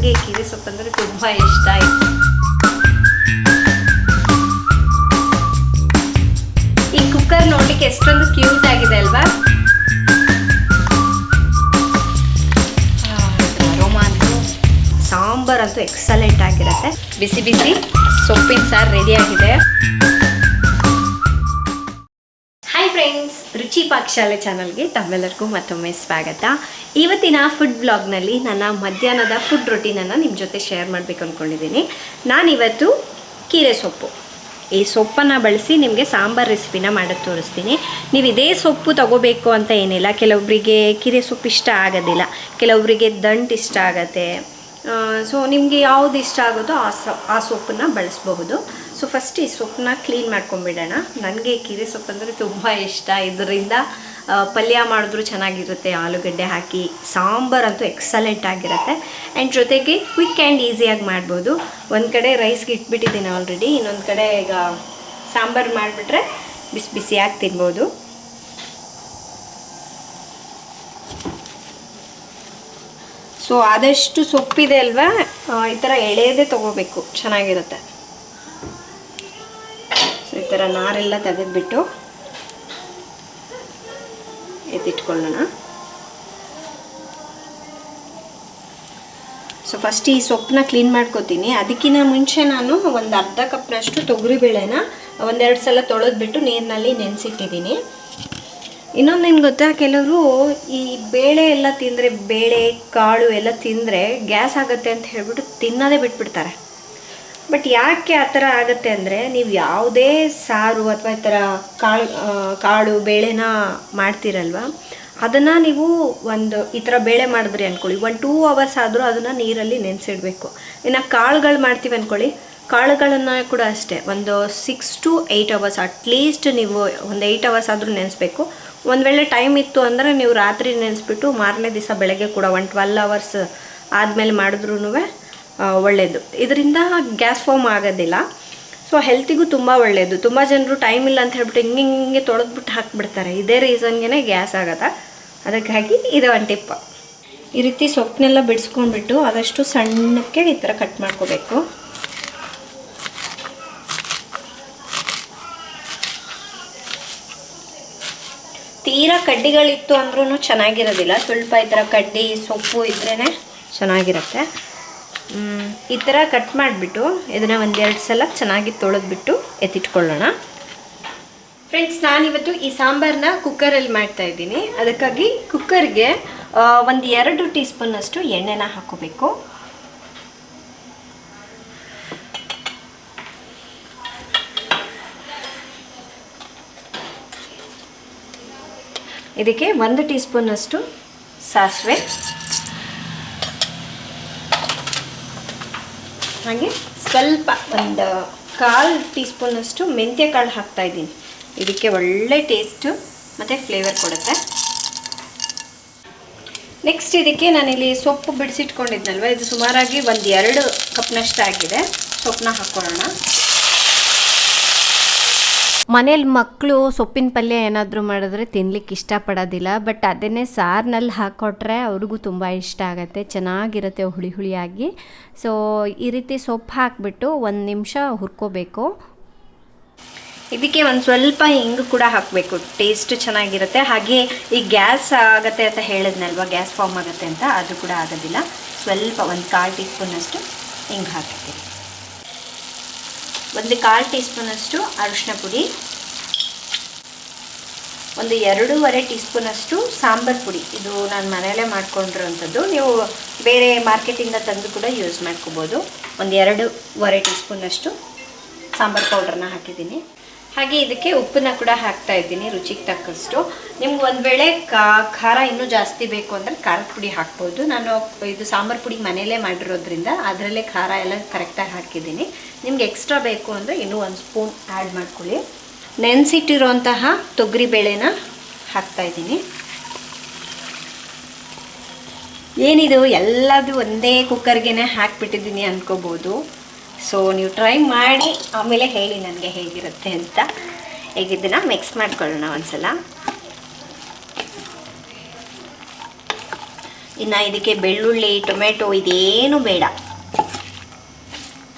ನನಗೆ ಕೀರೆ ಸೊಪ್ಪು ಅಂದರೆ ತುಂಬ ಇಷ್ಟ ಆಯಿತು. ಈ ಕುಕ್ಕರ್ ನೋಡ್ಲಿಕ್ಕೆ ಎಷ್ಟೊಂದು ಕ್ಯೂಟ್ ಆಗಿದೆ ಅಲ್ವಾ? ಅರೋಮಾ ಅಂತೂ ಸಾಂಬಾರ್ ಅಂತೂ ಎಕ್ಸಲೆಂಟ್ ಆಗಿರುತ್ತೆ. ಬಿಸಿ ಬಿಸಿ ಸೊಪ್ಪಿನ ಸಾರು ರೆಡಿ ಆಗಿದೆ. ಹಾಯ್ ಫ್ರೆಂಡ್ಸ್, ರುಚಿ ಪಾಕಶಾಲೆ ಚಾನಲ್ಗೆ ತಮ್ಮೆಲ್ಲರಿಗೂ ಮತ್ತೊಮ್ಮೆ ಸ್ವಾಗತ. ಇವತ್ತಿನ ಫುಡ್ ಬ್ಲಾಗ್ನಲ್ಲಿ ನನ್ನ ಮಧ್ಯಾಹ್ನದ ಫುಡ್ ರೊಟೀನನ್ನು ನಿಮ್ಮ ಜೊತೆ ಶೇರ್ ಮಾಡಬೇಕು ಅಂದ್ಕೊಂಡಿದ್ದೀನಿ. ನಾನಿವತ್ತು ಕೀರೆ ಸೊಪ್ಪು, ಈ ಸೊಪ್ಪನ್ನು ಬಳಸಿ ನಿಮಗೆ ಸಾಂಬಾರು ರೆಸಿಪಿನ ಮಾಡೋದು ತೋರಿಸ್ತೀನಿ. ನೀವು ಇದೇ ಸೊಪ್ಪು ತಗೋಬೇಕು ಅಂತ ಏನಿಲ್ಲ. ಕೆಲವೊಬ್ಬರಿಗೆ ಕೀರೆ ಸೊಪ್ಪು ಇಷ್ಟ ಆಗೋದಿಲ್ಲ, ಕೆಲವೊಬ್ಬರಿಗೆ ದಂಟು ಇಷ್ಟ ಆಗುತ್ತೆ. ಸೊ ನಿಮಗೆ ಯಾವುದು ಇಷ್ಟ ಆಗೋದೋ ಆ ಸೊಪ್ಪನ್ನು ಬಳಸಬಹುದು. ಸೊ ಫಸ್ಟ್ ಈ ಸೊಪ್ಪನ್ನ ಕ್ಲೀನ್ ಮಾಡ್ಕೊಂಬಿಡೋಣ. ನನಗೆ ಕೀರೆ ಸೊಪ್ಪು ಅಂದರೆ ತುಂಬ ಇಷ್ಟ. ಇದರಿಂದ ಪಲ್ಯ ಮಾಡಿದ್ರೂ ಚೆನ್ನಾಗಿರುತ್ತೆ, ಆಲೂಗಡ್ಡೆ ಹಾಕಿ ಸಾಂಬಾರು ಅಂತೂ ಎಕ್ಸಲೆಂಟ್ ಆಗಿರುತ್ತೆ. ಆ್ಯಂಡ್ ಜೊತೆಗೆ ಕ್ವಿಕ್ ಆ್ಯಂಡ್ ಈಸಿಯಾಗಿ ಮಾಡ್ಬೋದು. ಒಂದು ಕಡೆ ರೈಸ್ಗೆ ಇಟ್ಬಿಟ್ಟಿದ್ದೀನಿ ಆಲ್ರೆಡಿ, ಇನ್ನೊಂದು ಕಡೆ ಈಗ ಸಾಂಬಾರು ಮಾಡಿಬಿಟ್ರೆ ಬಿಸಿ ಬಿಸಿಯಾಗಿ ತಿನ್ಬೋದು. ಸೊ ಆದಷ್ಟು ಸೊಪ್ಪಿದೆ ಅಲ್ವಾ, ಈ ಥರ ಎಳೆಯದೇ ತೊಗೋಬೇಕು, ಚೆನ್ನಾಗಿರುತ್ತೆ. ಸೊ ಈ ಥರ ನಾರೆಲ್ಲ ತೆಗೆದುಬಿಟ್ಟು ಎತ್ತಿಟ್ಕೊಳ್ಳೋಣ. ಸೊ ಫಸ್ಟ್ ಈ ಸೊಪ್ಪನ್ನ ಕ್ಲೀನ್ ಮಾಡ್ಕೋತೀನಿ. ಅದಕ್ಕಿಂತ ಮುಂಚೆ ನಾನು ಒಂದು ಅರ್ಧ ಕಪ್ನಷ್ಟು ತೊಗರಿಬೇಳೆನ ಒಂದೆರಡು ಸಲ ತೊಳೆದ್ಬಿಟ್ಟು ನೀರಿನಲ್ಲಿ ನೆನೆಸಿಟ್ಟಿದ್ದೀನಿ. ಇನ್ನೊಂದು ಏನು ಗೊತ್ತಾ, ಕೆಲವರು ಈ ಬೇಳೆ ಎಲ್ಲ ತಿಂದರೆ, ಬೇಳೆ ಕಾಳು ಎಲ್ಲ ತಿಂದರೆ ಗ್ಯಾಸ್ ಆಗುತ್ತೆ ಅಂತ ಹೇಳ್ಬಿಟ್ಟು ತಿನ್ನೋದೇ ಬಿಟ್ಬಿಡ್ತಾರೆ. ಬಟ್ ಯಾಕೆ ಆ ಥರ ಆಗುತ್ತೆ ಅಂದರೆ, ನೀವು ಯಾವುದೇ ಸಾರು ಅಥವಾ ಈ ಥರ ಕಾಳು ಬೇಳೆನ ಮಾಡ್ತೀರಲ್ವ, ಅದನ್ನು ನೀವು ಈ ಥರ ಬೇಳೆ ಮಾಡಿದ್ರಿ ಅಂದ್ಕೊಳ್ಳಿ, 1-2 ಅವರ್ಸ್ ಆದರೂ ಅದನ್ನು ನೀರಲ್ಲಿ ನೆನೆಸಿಡಬೇಕು. ಇನ್ನು ಕಾಳುಗಳು ಮಾಡ್ತೀವಿ ಅಂದ್ಕೊಳ್ಳಿ, ಕಾಳುಗಳನ್ನು ಕೂಡ ಅಷ್ಟೇ ಒಂದು 6 to 8 ಅವರ್ಸ್ ಅಟ್ಲೀಸ್ಟ್ ನೀವು ಒಂದು 8 ಅವರ್ಸ್ ಆದರೂ ನೆನೆಸ್ಬೇಕು. ಒಂದು ವೇಳೆ ಟೈಮ್ ಇತ್ತು ಅಂದರೆ ನೀವು ರಾತ್ರಿ ನೆನೆಸ್ಬಿಟ್ಟು ಮಾರನೇ ದಿವಸ ಬೆಳಗ್ಗೆ ಕೂಡ 12 ಅವರ್ಸ್ ಆದಮೇಲೆ ಮಾಡಿದ್ರೂ ಒಳ್ಳೆಯದು. ಇದರಿಂದ ಗ್ಯಾಸ್ ಫಾರ್ಮ್ ಆಗೋದಿಲ್ಲ. ಸೊ ಹೆಲ್ತಿಗೂ ತುಂಬ ಒಳ್ಳೆಯದು. ತುಂಬ ಜನರು ಟೈಮ್ ಇಲ್ಲ ಅಂತ ಹೇಳ್ಬಿಟ್ಟು ಹಿಂಗೆ ತೊಳೆದ್ಬಿಟ್ಟು ಹಾಕಿಬಿಡ್ತಾರೆ. ಇದೇ ರೀಸನ್ಗೆ ಗ್ಯಾಸ್ ಆಗೋದ. ಅದಕ್ಕಾಗಿ ಇದು ಒಂದು ಟಿಪ್. ಈ ರೀತಿ ಸೊಪ್ಪನ್ನೆಲ್ಲ ಬಿಡಿಸ್ಕೊಂಡ್ಬಿಟ್ಟು ಆದಷ್ಟು ಸಣ್ಣಕ್ಕೆ ಈ ಥರ ಕಟ್ ಮಾಡ್ಕೋಬೇಕು. ತೀರಾ ಕಡ್ಡಿಗಳಿತ್ತು ಅಂದ್ರೂ ಚೆನ್ನಾಗಿರೋದಿಲ್ಲ. ಸ್ವಲ್ಪ ಈ ಥರ ಕಡ್ಡಿ ಸೊಪ್ಪು ಇದ್ರೇ ಚೆನ್ನಾಗಿರುತ್ತೆ. ಈ ಥರ ಕಟ್ ಮಾಡಿಬಿಟ್ಟು ಇದನ್ನು 1-2 ಸಲ ಚೆನ್ನಾಗಿ ತೊಳೆದ್ಬಿಟ್ಟು ಎತ್ತಿಟ್ಕೊಳ್ಳೋಣ. ಫ್ರೆಂಡ್ಸ್, ನಾನಿವತ್ತು ಈ ಸಾಂಬಾರನ್ನ ಕುಕ್ಕರಲ್ಲಿ ಮಾಡ್ತಾಯಿದ್ದೀನಿ. ಅದಕ್ಕಾಗಿ ಕುಕ್ಕರ್ಗೆ 1-2 ಟೀ ಸ್ಪೂನಷ್ಟು ಎಣ್ಣೆನ ಹಾಕೋಬೇಕು. ಇದಕ್ಕೆ 1 ಟೀ ಸ್ಪೂನಷ್ಟು ಸಾಸಿವೆ, ಹಾಗೆ ಸ್ವಲ್ಪ 1/4 ಟೀ ಸ್ಪೂನಷ್ಟು ಮೆಂತ್ಯ ಕಾಳು ಹಾಕ್ತಾಯಿದ್ದೀನಿ. ಇದಕ್ಕೆ ಒಳ್ಳೆ ಟೇಸ್ಟು ಮತ್ತು ಫ್ಲೇವರ್ ಕೊಡುತ್ತೆ. ನೆಕ್ಸ್ಟ್ ಇದಕ್ಕೆ ನಾನಿಲ್ಲಿ ಸೊಪ್ಪು ಬಿಡಿಸಿಟ್ಕೊಂಡಿದ್ನಲ್ವ, ಇದು ಸುಮಾರಾಗಿ 1-2 ಕಪ್ನಷ್ಟು ಆಗಿದೆ. ಸೊಪ್ಪನ್ನ ಹಾಕ್ಕೊಳ್ಳೋಣ. ಮನೇಲಿ ಮಕ್ಕಳು ಸೊಪ್ಪಿನ ಪಲ್ಯ ಏನಾದರೂ ಮಾಡಿದ್ರೆ ತಿನ್ಲಿಕ್ಕೆ ಇಷ್ಟಪಡೋದಿಲ್ಲ. ಬಟ್ ಅದನ್ನೇ ಸಾರಿನಲ್ಲಿ ಹಾಕ್ಕೊಟ್ರೆ ಅವ್ರಿಗೂ ತುಂಬ ಇಷ್ಟ ಆಗುತ್ತೆ, ಚೆನ್ನಾಗಿರುತ್ತೆ ಹುಳಿ ಹುಳಿಯಾಗಿ. ಸೊ ಈ ರೀತಿ ಸೊಪ್ಪು ಹಾಕಿಬಿಟ್ಟು 1 ನಿಮಿಷ ಹುರ್ಕೋಬೇಕು. ಇದಕ್ಕೆ ಒಂದು ಸ್ವಲ್ಪ ಹಿಂಗು ಕೂಡ ಹಾಕಬೇಕು, ಟೇಸ್ಟ್ ಚೆನ್ನಾಗಿರುತ್ತೆ. ಹಾಗೆ ಈ ಗ್ಯಾಸ್ ಆಗುತ್ತೆ ಅಂತ ಹೇಳಿದ್ನಲ್ವ, ಗ್ಯಾಸ್ ಫಾರ್ಮ್ ಆಗುತ್ತೆ ಅಂತ, ಅದು ಕೂಡ ಆಗೋದಿಲ್ಲ. ಸ್ವಲ್ಪ 1/4 ಟೀ ಸ್ಪೂನಷ್ಟು ಹಿಂಗೆ ಹಾಕಿರ್ತೀನಿ. 1/4 ಟೀ ಸ್ಪೂನಷ್ಟು ಅರಿಶಿನ ಪುಡಿ, 2.5 ಟೀ ಸ್ಪೂನಷ್ಟು ಸಾಂಬಾರು ಪುಡಿ. ಇದು ನಾನು ಮನೆಯಲ್ಲೇ ಮಾಡ್ಕೊಂಡಿರೋಂಥದ್ದು. ನೀವು ಬೇರೆ ಮಾರ್ಕೆಟಿಂದ ತಂದು ಕೂಡ ಯೂಸ್ ಮಾಡ್ಕೋಬೋದು. 2.5 ಟೀ ಸ್ಪೂನಷ್ಟು ಸಾಂಬಾರು ಪೌಡ್ರನ್ನ ಹಾಕಿದ್ದೀನಿ. ಹಾಗೆ ಇದಕ್ಕೆ ಉಪ್ಪನ್ನ ಕೂಡ ಹಾಕ್ತಾ ಇದ್ದೀನಿ ರುಚಿಗೆ ತಕ್ಕಷ್ಟು. ನಿಮ್ಗೆ ಒಂದು ವೇಳೆ ಖಾರ ಇನ್ನೂ ಜಾಸ್ತಿ ಬೇಕು ಅಂದರೆ ಖಾರದ ಪುಡಿ ಹಾಕ್ಬೋದು. ನಾನು ಇದು ಸಾಂಬಾರು ಪುಡಿ ಮನೆಯಲ್ಲೇ ಮಾಡಿರೋದ್ರಿಂದ ಅದರಲ್ಲೇ ಖಾರ ಎಲ್ಲ ಕರೆಕ್ಟಾಗಿ ಹಾಕಿದ್ದೀನಿ. ನಿಮ್ಗೆ ಎಕ್ಸ್ಟ್ರಾ ಬೇಕು ಅಂದರೆ ಇನ್ನೂ 1 ಸ್ಪೂನ್ ಆ್ಯಡ್ ಮಾಡ್ಕೊಳ್ಳಿ. ನೆನೆಸಿಟ್ಟಿರೋಂತಹ ತೊಗರಿಬೇಳೆನ ಹಾಕ್ತಾಯಿದ್ದೀನಿ. ಏನಿದು ಎಲ್ಲದು ಒಂದೇ ಕುಕ್ಕರ್ಗೆ ಹಾಕಿಬಿಟ್ಟಿದ್ದೀನಿ ಅಂದ್ಕೋಬೋದು. ಸೊ ನೀವು ಟ್ರೈ ಮಾಡಿ ಆಮೇಲೆ ಹೇಳಿ ನನಗೆ ಹೇಗಿರುತ್ತೆ ಅಂತ. ಈಗ ಇದನ್ನು ಮಿಕ್ಸ್ ಮಾಡ್ಕೊಳ್ಳೋಣ ಒಂದ್ಸಲ. ಇನ್ನು ಇದಕ್ಕೆ ಬೆಳ್ಳುಳ್ಳಿ ಟೊಮೆಟೊ ಇದೇನು ಬೇಡ.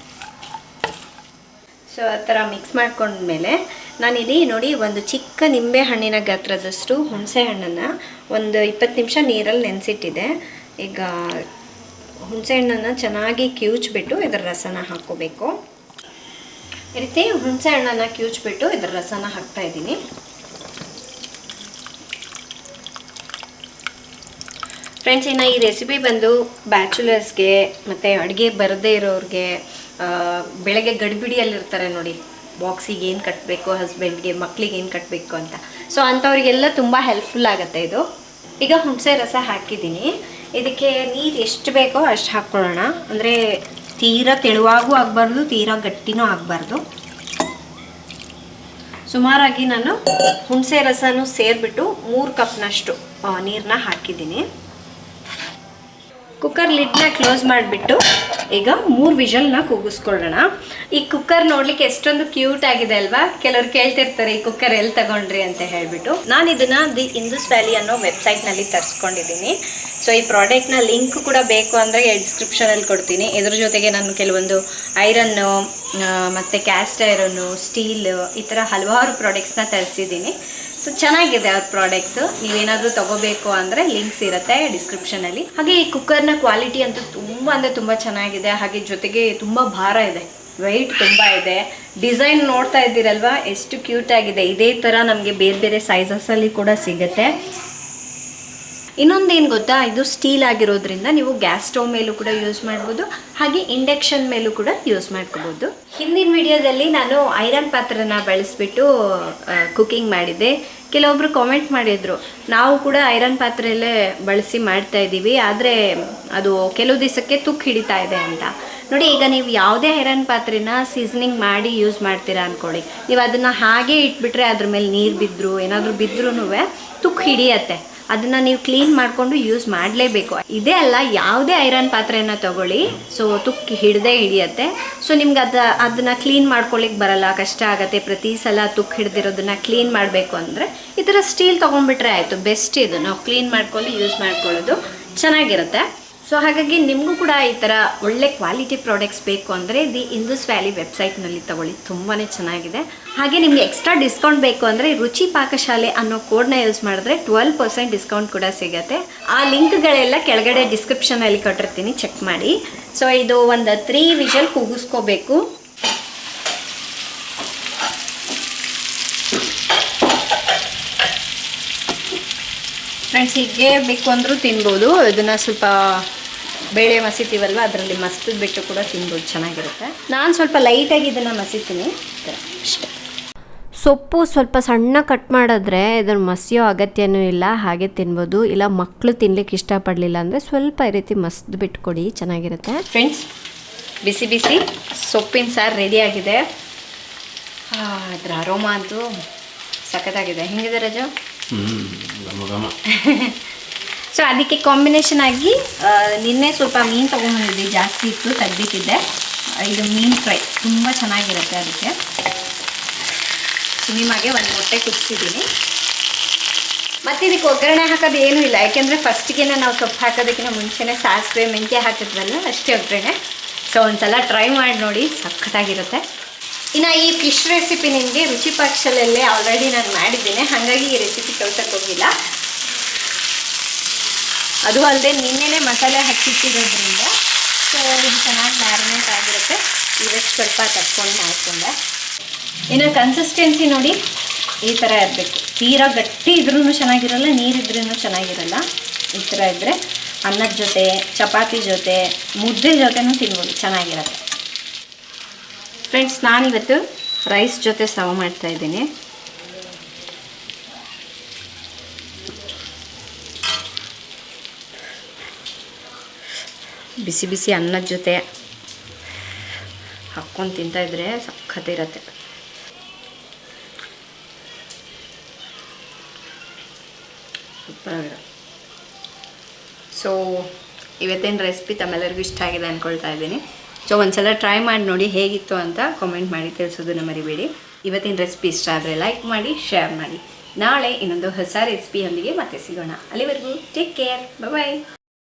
ಸೊ ಆ ಥರ ಮಿಕ್ಸ್ ಮಾಡ್ಕೊಂಡ್ಮೇಲೆ ನಾನಿಲ್ಲಿ ನೋಡಿ ಒಂದು ಚಿಕ್ಕ ನಿಂಬೆ ಹಣ್ಣಿನ ಗಾತ್ರದಷ್ಟು ಹುಣಸೆ ಹಣ್ಣನ್ನು ಒಂದು 20 ನಿಮಿಷ ನೀರಲ್ಲಿ ನೆನೆಸಿಟ್ಟಿದೆ. ಈಗ ಹುಣಸೆ ಹಣ್ಣನ್ನು ಚೆನ್ನಾಗಿ ಕಿವುಚ್ಬಿಟ್ಟು ಇದರ ರಸನ ಹಾಕ್ಕೋಬೇಕು. ಈ ರೀತಿ ಹುಣಸೆ ಹಣ್ಣನ್ನು ಕಿವುಚ್ಬಿಟ್ಟು ಇದರ ರಸನ ಹಾಕ್ತಾಯಿದ್ದೀನಿ. ಫ್ರೆಂಡ್ಸ್, ಇನ್ನು ಈ ರೆಸಿಪಿ ಬಂದು ಬ್ಯಾಚುಲರ್ಸ್ಗೆ ಮತ್ತು ಅಡುಗೆ ಬರದೇ ಇರೋರಿಗೆ, ಬೆಳಗ್ಗೆ ಗಡಿಬಿಡಿಯಲ್ಲಿರ್ತಾರೆ ನೋಡಿ, ಬಾಕ್ಸಿಗೆ ಏನು ಕಟ್ಟಬೇಕು, ಹಸ್ಬೆಂಡ್ಗೆ ಮಕ್ಕಳಿಗೆ ಏನು ಕಟ್ಟಬೇಕು ಅಂತ. ಸೊ ಅಂಥವ್ರಿಗೆಲ್ಲ ತುಂಬ ಹೆಲ್ಪ್ಫುಲ್ ಆಗುತ್ತೆ ಇದು. ಈಗ ಹುಣಸೆ ರಸ ಹಾಕಿದ್ದೀನಿ. ಇದಕ್ಕೆ ನೀರು ಎಷ್ಟು ಬೇಕೋ ಅಷ್ಟು ಹಾಕ್ಕೊಳ್ಳೋಣ. ಅಂದರೆ ತೀರಾ ತೆಳುವಾಗೂ ಆಗಬಾರ್ದು, ತೀರಾ ಗಟ್ಟಿನೂ ಆಗಬಾರ್ದು. ಸುಮಾರಾಗಿ ನಾನು ಹುಣಸೆ ರಸನೂ ಸೇರಿಬಿಟ್ಟು 3 ಕಪ್ನಷ್ಟು ನೀರನ್ನ ಹಾಕಿದ್ದೀನಿ. ಕುಕ್ಕರ್ ಲಿಡ್ನ ಕ್ಲೋಸ್ ಮಾಡಿಬಿಟ್ಟು ಈಗ 3 ವಿಷಲ್ನ ಕೂಗಿಸ್ಕೊಳ್ಳೋಣ. ಈ ಕುಕ್ಕರ್ ನೋಡ್ಲಿಕ್ಕೆ ಎಷ್ಟೊಂದು ಕ್ಯೂಟ್ ಆಗಿದೆ ಅಲ್ವಾ? ಕೆಲವ್ರು ಕೇಳ್ತಿರ್ತಾರೆ ಈ ಕುಕ್ಕರ್ ಎಲ್ಲಿ ತಗೊಂಡ್ರಿ ಅಂತ ಹೇಳ್ಬಿಟ್ಟು. ನಾನು ಇದನ್ನ ದಿ ಇಂದೂಸ್ ವ್ಯಾಲಿ ಅನ್ನೋ ವೆಬ್ಸೈಟ್ನಲ್ಲಿ ತರಿಸ್ಕೊಂಡಿದ್ದೀನಿ. ಸೊ ಈ ಪ್ರಾಡಕ್ಟ್ನ ಲಿಂಕ್ ಕೂಡ ಬೇಕು ಅಂದರೆ ಡಿಸ್ಕ್ರಿಪ್ಷನಲ್ಲಿ ಕೊಡ್ತೀನಿ. ಇದ್ರ ಜೊತೆಗೆ ನಾನು ಕೆಲವೊಂದು ಐರನ್ನು ಮತ್ತು ಕ್ಯಾಸ್ಟ್ ಐರನ್ನು, ಸ್ಟೀಲ್, ಈ ಥರ ಹಲವಾರು ಪ್ರಾಡಕ್ಟ್ಸ್ನ ತರಿಸಿದ್ದೀನಿ. ಸೊ ಚೆನ್ನಾಗಿದೆ ಅವ್ರ ಪ್ರಾಡಕ್ಟ್ಸು. ನೀವೇನಾದರೂ ತಗೋಬೇಕು ಅಂದರೆ ಲಿಂಕ್ಸ್ ಇರುತ್ತೆ ಡಿಸ್ಕ್ರಿಪ್ಷನಲ್ಲಿ. ಹಾಗೆ ಈ ಕುಕ್ಕರ್ನ ಕ್ವಾಲಿಟಿ ಅಂತೂ ತುಂಬ ಅಂದರೆ ತುಂಬ ಚೆನ್ನಾಗಿದೆ. ಹಾಗೆ ಜೊತೆಗೆ ತುಂಬ ಭಾರ ಇದೆ, ವೆಯ್ಟ್ ತುಂಬ ಇದೆ. ಡಿಸೈನ್ ನೋಡ್ತಾ ಇದ್ದೀರಲ್ವಾ ಎಷ್ಟು ಕ್ಯೂಟ್ ಆಗಿದೆ. ಇದೇ ಥರ ನಮಗೆ ಬೇರೆ ಬೇರೆ ಸೈಜಸಲ್ಲಿ ಕೂಡ ಸಿಗುತ್ತೆ. ಇನ್ನೊಂದೇನು ಗೊತ್ತಾ, ಇದು ಸ್ಟೀಲ್ ಆಗಿರೋದ್ರಿಂದ ನೀವು ಗ್ಯಾಸ್ ಸ್ಟವ್ ಮೇಲೂ ಕೂಡ ಯೂಸ್ ಮಾಡ್ಬೋದು, ಹಾಗೆ ಇಂಡಕ್ಷನ್ ಮೇಲೂ ಕೂಡ ಯೂಸ್ ಮಾಡ್ಕೋಬೋದು. ಹಿಂದಿನ ವಿಡಿಯೋದಲ್ಲಿ ನಾನು ಐರನ್ ಪಾತ್ರೆನ ಬಳಸಿಬಿಟ್ಟು ಕುಕ್ಕಿಂಗ್ ಮಾಡಿದ್ದೆ. ಕೆಲವೊಬ್ರು ಕಾಮೆಂಟ್ ಮಾಡಿದರು, ನಾವು ಕೂಡ ಐರನ್ ಪಾತ್ರೆಯಲ್ಲೇ ಬಳಸಿ ಮಾಡ್ತಾ ಇದ್ದೀವಿ, ಆದರೆ ಅದು ಕೆಲವು ದಿವಸಕ್ಕೆ ತುಕ್ಕು ಹಿಡಿತಾ ಇದೆ ಅಂತ. ನೋಡಿ, ಈಗ ನೀವು ಯಾವುದೇ ಐರನ್ ಪಾತ್ರೆನ ಸೀಸನಿಂಗ್ ಮಾಡಿ ಯೂಸ್ ಮಾಡ್ತೀರಾ ಅಂದ್ಕೊಳ್ಳಿ, ನೀವು ಅದನ್ನು ಹಾಗೇ ಇಟ್ಬಿಟ್ರೆ ಅದ್ರ ಮೇಲೆ ನೀರು ಬಿದ್ದರೂ ಏನಾದರೂ ಬಿದ್ದರೂ ತುಕ್ಕು ಹಿಡಿಯತ್ತೆ. ಅದನ್ನು ನೀವು ಕ್ಲೀನ್ ಮಾಡಿಕೊಂಡು ಯೂಸ್ ಮಾಡಲೇಬೇಕು. ಇದೇ ಅಲ್ಲ, ಯಾವುದೇ ಐರನ್ ಪಾತ್ರೆಯನ್ನು ತಗೊಳ್ಳಿ, ಸೊ ತುಕ್ಕು ಹಿಡಿಯುತ್ತೆ. ಸೊ ನಿಮ್ಗೆ ಅದನ್ನು ಕ್ಲೀನ್ ಮಾಡ್ಕೊಳ್ಳಿಕ್ಕೆ ಬರಲ್ಲ, ಕಷ್ಟ ಆಗುತ್ತೆ. ಪ್ರತಿ ಸಲ ತುಕ್ಕು ಹಿಡ್ದಿರೋದನ್ನು ಕ್ಲೀನ್ ಮಾಡಬೇಕು ಅಂದರೆ ಈ ಥರ ಸ್ಟೀಲ್ ತೊಗೊಂಡ್ಬಿಟ್ರೆ ಆಯಿತು. ಬೆಸ್ಟ್ ಇದು, ನಾವು ಕ್ಲೀನ್ ಮಾಡ್ಕೊಂಡು ಯೂಸ್ ಮಾಡ್ಕೊಳ್ಳೋದು ಚೆನ್ನಾಗಿರುತ್ತೆ. ಸೊ ಹಾಗಾಗಿ ನಿಮಗೂ ಕೂಡ ಈ ಥರ ಒಳ್ಳೆ ಕ್ವಾಲಿಟಿ ಪ್ರಾಡಕ್ಟ್ಸ್ ಬೇಕು ಅಂದರೆ ದಿ ಇಂದೂಸ್ ವ್ಯಾಲಿ ವೆಬ್ಸೈಟ್ನಲ್ಲಿ ತಗೊಳ್ಳಿ, ತುಂಬಾ ಚೆನ್ನಾಗಿದೆ. ಹಾಗೆ ನಿಮಗೆ ಎಕ್ಸ್ಟ್ರಾ ಡಿಸ್ಕೌಂಟ್ ಬೇಕು ಅಂದರೆ ರುಚಿ ಪಾಕಶಾಲೆ ಅನ್ನೋ ಕೋಡ್ನ ಯೂಸ್ ಮಾಡಿದ್ರೆ 12% ಡಿಸ್ಕೌಂಟ್ ಕೂಡ ಸಿಗುತ್ತೆ. ಆ ಲಿಂಕ್ಗಳೆಲ್ಲ ಕೆಳಗಡೆ ಡಿಸ್ಕ್ರಿಪ್ಷನಲ್ಲಿ ಕೊಟ್ಟಿರ್ತೀನಿ, ಚೆಕ್ ಮಾಡಿ. ಸೊ ಇದು ಒಂದು 3 ವಿಷಲ್ ಕೂಗಿಸ್ಕೋಬೇಕು. ಫ್ರೆಂಡ್ಸ್, ಹೀಗೆ ಬೇಕು ಅಂದರೂ ತಿನ್ಬೋದು. ಇದನ್ನು ಸ್ವಲ್ಪ ಬೇಳೆ ಮಸಿತೀವಲ್ವ, ಅದರಲ್ಲಿ ಮಸ್ತಿದ್ಬಿಟ್ಟು ಕೂಡ ತಿನ್ಬೋದು, ಚೆನ್ನಾಗಿರುತ್ತೆ. ನಾನು ಸ್ವಲ್ಪ ಲೈಟಾಗಿ ಇದನ್ನು ಮಸಿತೀನಿ ಅಷ್ಟೇ. ಸೊಪ್ಪು ಸ್ವಲ್ಪ ಸಣ್ಣ ಕಟ್ ಮಾಡಿದ್ರೆ ಇದನ್ನು ಮಸಿಯೋ ಅಗತ್ಯನೂ ಇಲ್ಲ, ಹಾಗೆ ತಿನ್ಬೋದು. ಇಲ್ಲ ಮಕ್ಕಳು ತಿನ್ಲಿಕ್ಕೆ ಇಷ್ಟಪಡಲಿಲ್ಲ ಅಂದರೆ ಸ್ವಲ್ಪ ಈ ರೀತಿ ಮಸ್ದು ಬಿಟ್ಕೊಡಿ, ಚೆನ್ನಾಗಿರುತ್ತೆ. ಫ್ರೆಂಡ್ಸ್, ಬಿಸಿ ಬಿಸಿ ಸೊಪ್ಪಿನ ಸಾರು ರೆಡಿಯಾಗಿದೆ. ಅದರ ಅರೋಮಾ ಅಂತೂ ಸಖತ್ತಾಗಿದೆ. ಹೆಂಗಿದೆ ರಜು? ಸೊ ಅದಕ್ಕೆ ಕಾಂಬಿನೇಷನ್ ಆಗಿ ನಿನ್ನೆ ಸ್ವಲ್ಪ ಮೀನು ತೊಗೊಂಬಂದಿದ್ದೆ, ಜಾಸ್ತಿ ಇತ್ತು, ತೆಗ್ದಿಟ್ಟಿದ್ದೆ. ಇದು ಮೀನು ಫ್ರೈ ತುಂಬ ಚೆನ್ನಾಗಿರುತ್ತೆ. ಅದಕ್ಕೆ ನಿಮಗೆ ಒಂದು ಮೊಟ್ಟೆ ಕುದಿಸಿದ್ದೀನಿ. ಮತ್ತು ಇದಕ್ಕೆ ಒಗ್ಗರಣೆ ಹಾಕೋದು ಏನೂ ಇಲ್ಲ, ಯಾಕೆಂದರೆ ಫಸ್ಟಿಗೆ ನಾವು ಸೊಪ್ಪು ಹಾಕೋದಕ್ಕಿಂತ ಮುಂಚೆನೇ ಸಾಸಿವೆ ಮೆಂತ್ಯ ಹಾಕಿದ್ವಲ್ಲ, ಅಷ್ಟೇ ಒಗ್ಗರಣೆ. ಸೊ ಒಂದ್ಸಲ ಟ್ರೈ ಮಾಡಿ ನೋಡಿ, ಸಖತ್ತಾಗಿರುತ್ತೆ. ಇನ್ನು ಈ ಫಿಶ್ ರೆಸಿಪಿ ನಿಮಗೆ ರುಚಿ ಪಾಕಶಾಲೆಯಲ್ಲೇ ಆಲ್ರೆಡಿ ನಾನು ಮಾಡಿದ್ದೀನಿ, ಹಾಗಾಗಿ ಈ ರೆಸಿಪಿ ತೋರ್ಸಕ್ಕೆ ಹೋಗಿಲ್ಲ. ಅದು ಅಲ್ಲದೆ ನಿನ್ನೆನೇ ಮಸಾಲೆ ಹಚ್ಚಿಟ್ಟಿರೋದ್ರಿಂದ ಸೊ ಇದು ಚೆನ್ನಾಗಿ ಮ್ಯಾರಿನೇಟ್ ಆಗಿರುತ್ತೆ. ಇವತ್ತು ಸ್ವಲ್ಪ ತಟ್ಕೊಂಡು ಮಾಡಿಕೊಂಡೆ. ಇನ್ನು ಕನ್ಸಿಸ್ಟೆನ್ಸಿ ನೋಡಿ, ಈ ಥರ ಇರಬೇಕು. ತೀರಾ ಗಟ್ಟಿ ಇದ್ರೂ ಚೆನ್ನಾಗಿರಲ್ಲ, ನೀರಿದ್ರೂ ಚೆನ್ನಾಗಿರಲ್ಲ. ಈ ಥರ ಇದ್ದರೆ ಅನ್ನದ ಜೊತೆ, ಚಪಾತಿ ಜೊತೆ, ಮುದ್ದೆ ಜೊತೆನೂ ತಿನ್ಬೋದು, ಚೆನ್ನಾಗಿರುತ್ತೆ. ಫ್ರೆಂಡ್ಸ್, ನಾನಿವತ್ತು ರೈಸ್ ಜೊತೆ ಸರ್ವ್ ಮಾಡ್ತಾಯಿದ್ದೀನಿ. ಬಿಸಿ ಬಿಸಿ ಅನ್ನದ ಜೊತೆ ಹಾಕ್ಕೊಂಡು ತಿಂತಾಯಿದ್ರೆ ಸಖತ್ತಿರತ್ತೆ. ಸೂಪರಾಗಿರುತ್ತೆ. ಸೊ ಇವತ್ತಿನ ರೆಸಿಪಿ ತಮ್ಮೆಲ್ಲರಿಗೂ ಇಷ್ಟ ಆಗಿದೆ ಅಂದ್ಕೊಳ್ತಾ ಇದ್ದೀನಿ. ಸೊ ಒಂದ್ಸಲ ಟ್ರೈ ಮಾಡಿ ನೋಡಿ, ಹೇಗಿತ್ತು ಅಂತ ಕಾಮೆಂಟ್ ಮಾಡಿ ತಿಳಿಸೋದನ್ನ ಮರಿಬೇಡಿ. ಇವತ್ತಿನ ರೆಸಿಪಿ ಇಷ್ಟ ಆದರೆ ಲೈಕ್ ಮಾಡಿ, ಶೇರ್ ಮಾಡಿ. ನಾಳೆ ಇನ್ನೊಂದು ಹೊಸ ರೆಸಿಪಿಯೊಂದಿಗೆ ಮತ್ತೆ ಸಿಗೋಣ. ಅಲ್ಲಿವರೆಗೂ ಟೇಕ್ ಕೇರ್, ಬಾಯ್.